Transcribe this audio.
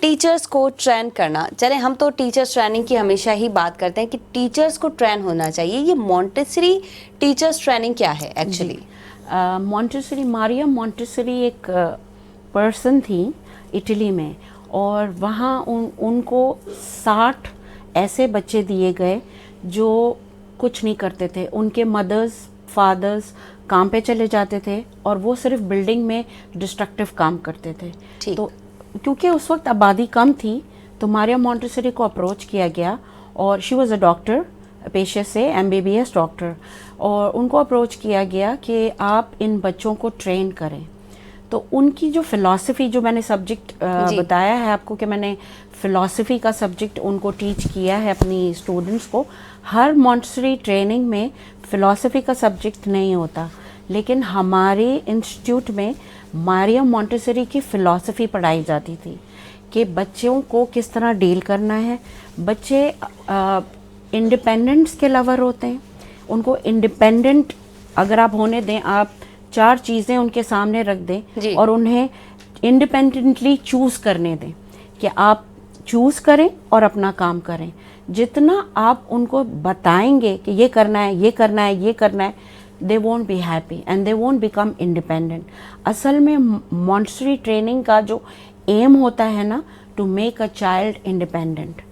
Teachers को train करना, चले हम तो टीचर्स ट्रेनिंग की हमेशा ही बात करते हैं कि टीचर्स को ट्रेन होना चाहिए, ये मॉन्टेसरी टीचर्स ट्रेनिंग क्या है एक्चुअली? मॉन्टेसरी, मारिया मॉन्टेसरी एक पर्सन थी इटली में, और वहाँ उनको 60 ऐसे बच्चे दिए गए जो कुछ नहीं करते थे. उनके मदर्स फादर्स काम पे चले जाते थे और वो सिर्फ बिल्डिंग में डिस्ट्रक्टिव काम करते थे. तो क्योंकि उस वक्त आबादी कम थी तो मारिया मॉन्टेसरी को अप्रोच किया गया, और शी वाज अ डॉक्टर पेशे से, MBBS डॉक्टर, और उनको अप्रोच किया गया कि आप इन बच्चों को ट्रेन करें. तो उनकी जो फ़िलासफ़ी, जो मैंने सब्जेक्ट बताया है आपको कि मैंने फ़िलासफ़ी का सब्जेक्ट उनको टीच किया है अपनी स्टूडेंट्स को. हर मॉन्टेसरी ट्रेनिंग में फ़िलासफ़ी का सब्जेक्ट नहीं होता, लेकिन हमारे इंस्टीट्यूट में मारिया मॉन्टेसरी की फ़िलासफ़ी पढ़ाई जाती थी कि बच्चों को किस तरह डील करना है. बच्चे इंडिपेंडेंस के लवर होते हैं, उनको इंडिपेंडेंट अगर आप होने दें, आप 4 चीज़ें उनके सामने रख दें और उन्हें इंडिपेंडेंटली चूज़ करने दें कि आप चूज़ करें और अपना काम करें. जितना आप उनको बताएंगे कि ये करना है, ये करना है, ये करना है, they won't be happy and they won't become independent. असल में मॉन्टेसरी ट्रेनिंग का जो एम होता है ना, to make a child independent.